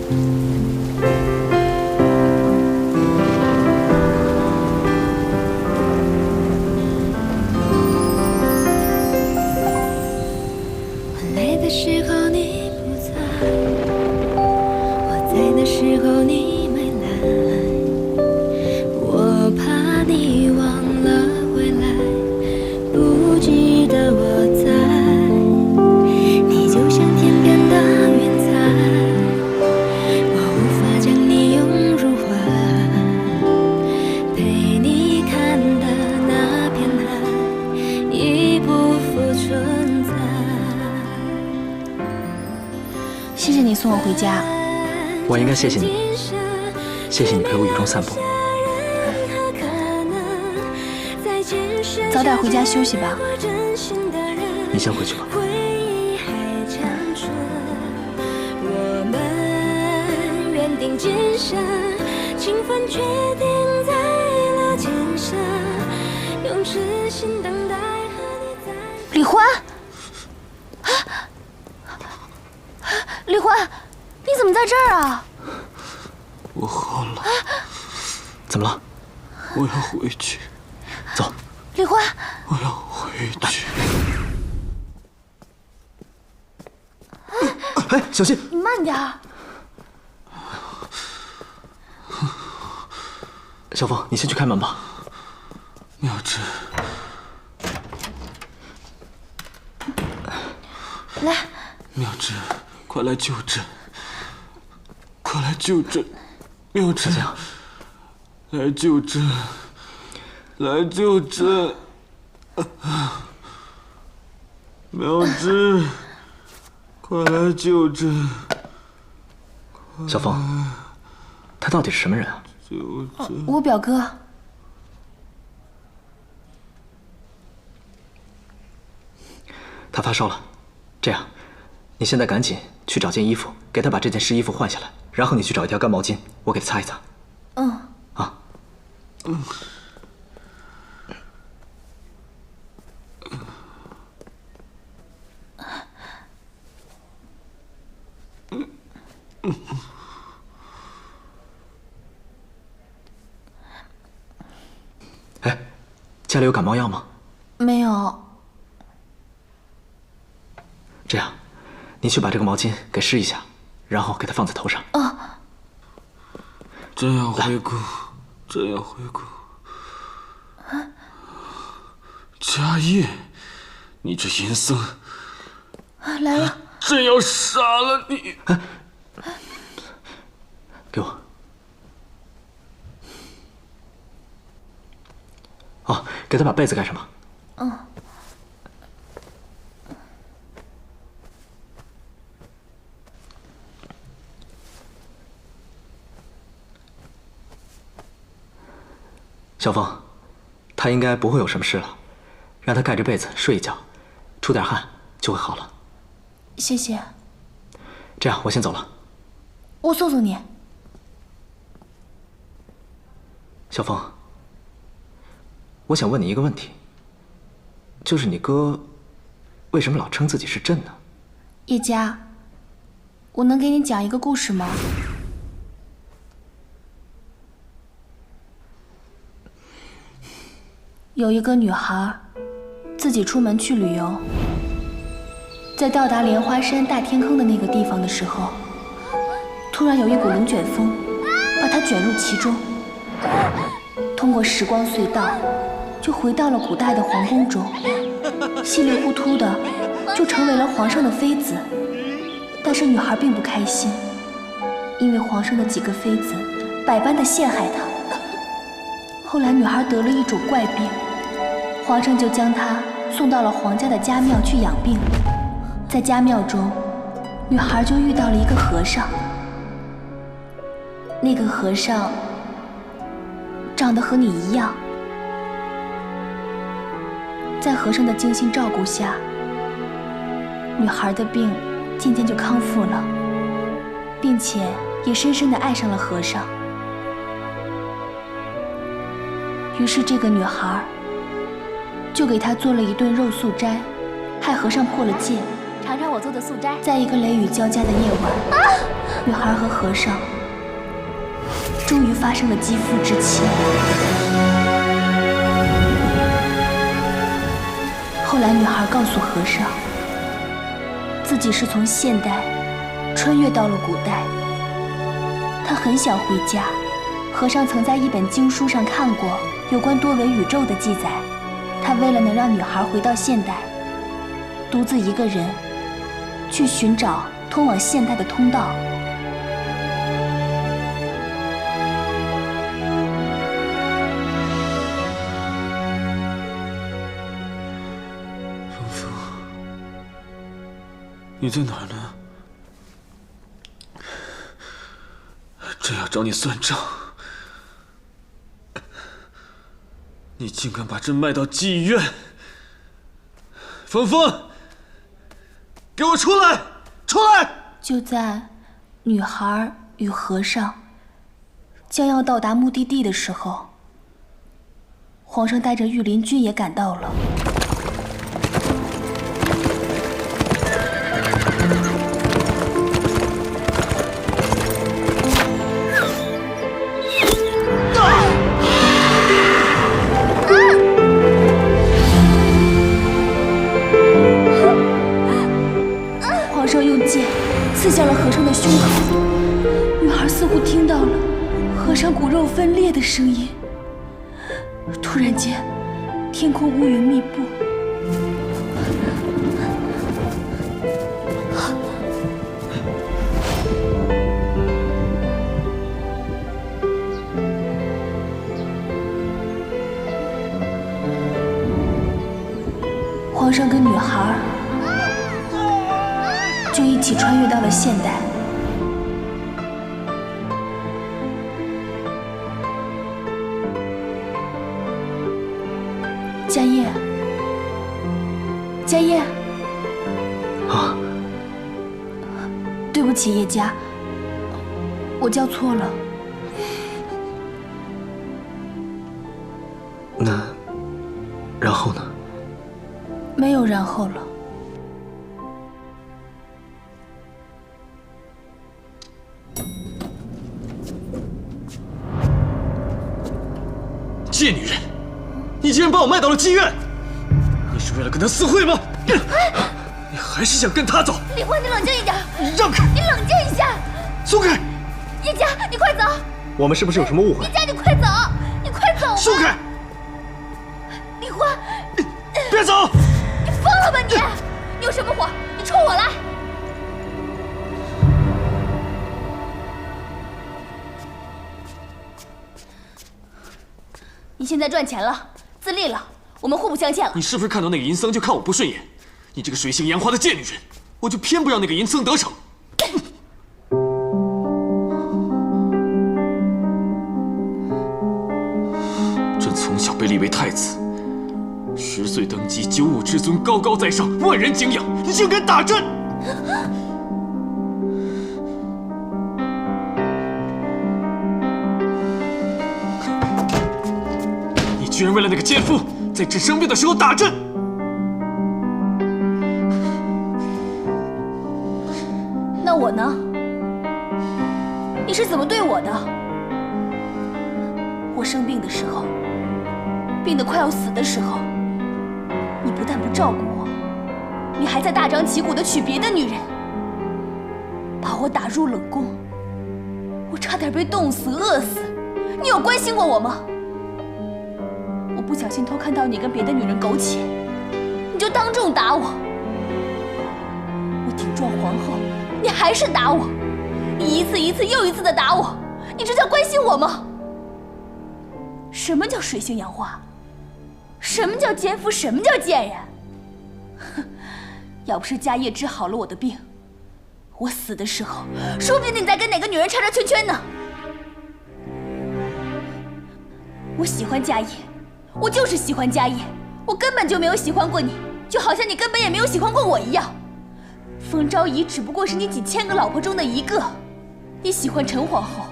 谢谢你送我回家。我应该谢谢你，谢谢你陪我雨中散步。早点回家休息吧。你先回去吧。李欢，李欢，你怎么在这儿啊？我喝了。怎么了？我要回去。走。李欢，我要回去。哎，小心！你慢点儿。小凤，你先去开门吧。妙芝，来，妙芝，快来救朕！快来救朕！妙芝，来救朕！来救朕！妙芝，快来救朕！小凤，他到底是什么人啊？救朕！我表哥。他发烧了，这样，你现在赶紧去找件衣服，给他把这件湿衣服换下来，然后你去找一条干毛巾，我给他擦一擦。嗯。啊。嗯。哎，家里有感冒药吗？没有。这样，你去把这个毛巾给湿一下，然后给它放在头上。啊。朕要回宫，朕要回宫。迦叶，你这淫僧！来了。朕要杀了你！给我。哦，给他把被子盖上吧。嗯。小凤，他应该不会有什么事了，让他盖着被子睡一觉，出点汗就会好了。谢谢。这样，我先走了。我送送你。小凤，我想问你一个问题，就是你哥为什么老称自己是朕呢？叶家，我能给你讲一个故事吗？有一个女孩，自己出门去旅游，在到达莲花山大天坑的那个地方的时候，突然有一股龙卷风把她卷入其中，通过时光隧道，就回到了古代的皇宫中，稀里糊涂的就成为了皇上的妃子。但是女孩并不开心，因为皇上的几个妃子百般的陷害她。后来女孩得了一种怪病，皇上就将她送到了皇家的家庙去养病。在家庙中，女孩就遇到了一个和尚。那个和尚长得和你一样。在和尚的精心照顾下，女孩的病渐渐就康复了，并且也深深地爱上了和尚。于是这个女孩就给他做了一顿肉素斋，害和尚破了戒，尝尝我做的素斋。在一个雷雨交加的夜晚，女孩和和尚终于发生了肌肤之亲。后来，女孩告诉和尚，自己是从现代穿越到了古代。她很想回家。和尚曾在一本经书上看过有关多维宇宙的记载。他为了能让女孩回到现代，独自一个人去寻找通往现代的通道。风风，你在哪儿呢？正要找你算账，你竟敢把朕卖到妓院！风风，给我出来！出来！就在女孩与和尚将要到达目的地的时候，皇上带着御林军也赶到了。刺向了和尚的胸口，女孩似乎听到了和尚骨肉分裂的声音。突然间，天空乌云密布，皇上跟女孩就一起穿越到了现代。迦叶，迦叶，啊，对不起，叶家，我叫错了。那，然后呢？没有然后了。贱女人，你竟然把我卖到了妓院！你是为了跟他私会吗？你还是想跟他走？李欢，你冷静一点！你让开！你冷静一下！松开！叶家，你快走！我们是不是有什么误会？叶家，你快走！你快走！松开！李欢，别走！你疯了吧你！你有什么火？你冲我来！你现在赚钱了，自立了，我们互不相欠了。你是不是看到那个银僧就看我不顺眼？你这个水性杨花的贱女人，我就偏不让那个银僧得逞。朕从小被立为太子，10岁登基，95之尊，高高在上，万人敬仰。你竟敢打朕！你居然为了那个奸夫，在朕生病的时候打朕！那我呢？你是怎么对我的？我生病的时候，病得快要死的时候，你不但不照顾我，你还在大张旗鼓地娶别的女人，把我打入冷宫，我差点被冻死、饿死。你有关心过我吗？我不小心偷看到你跟别的女人苟且，你就当众打我。我顶撞皇后，你还是打我。你一次一次又一次的打我，你这叫关心我吗？什么叫水性杨花？什么叫奸夫？什么叫贱人？哼！要不是家业治好了我的病，我死的时候，说不定你在跟哪个女人缠缠圈圈呢。我喜欢家业，我就是喜欢家业，我根本就没有喜欢过你，就好像你根本也没有喜欢过我一样。冯昭仪只不过是你几千个老婆中的一个，你喜欢陈皇后、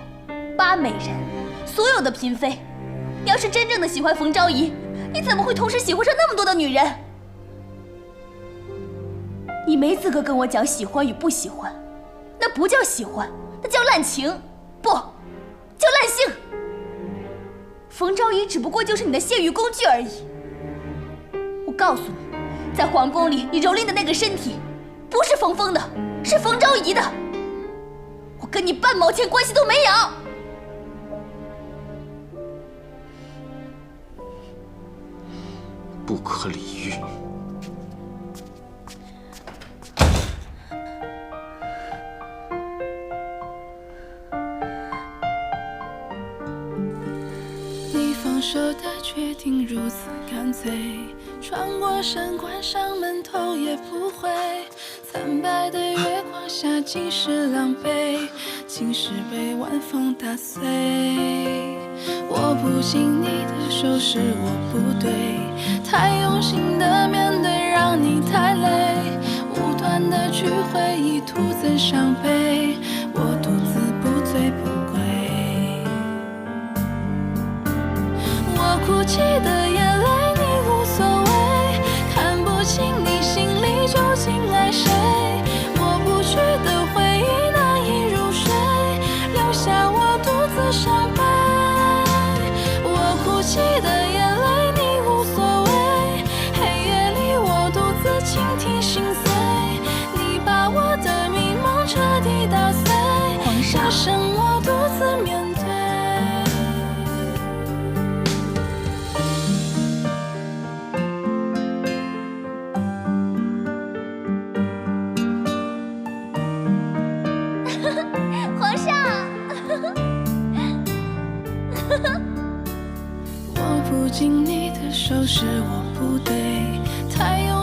八美人，所有的嫔妃。你要是真正的喜欢冯昭仪，你怎么会同时喜欢上那么多的女人？你没资格跟我讲喜欢与不喜欢，那不叫喜欢，那叫滥情，不，叫滥性。冯昭仪只不过就是你的泄欲工具而已。我告诉你，在皇宫里你蹂躏的那个身体，不是冯峰的，是冯昭仪的。我跟你半毛钱关系都没有。不可理喻。你放手的决定如此干脆，穿过山关上门头也不回。惨白的月光下，尽是狼狈，尽是被晚风打碎。握不紧你的手是我不对，太用心的面对让你太累，无端的去回忆徒增伤悲，我独自不醉不归。我哭泣的眼泪你无所谓，看不清你心里究竟爱谁，抹不去的回忆难以入睡，留下我独自伤悲。我哭泣的眼泪你无所谓，黑夜里我独自倾听心碎，你把我的迷梦彻底打碎，只剩我独自面对。皇上，握不紧你的手是我不对，太用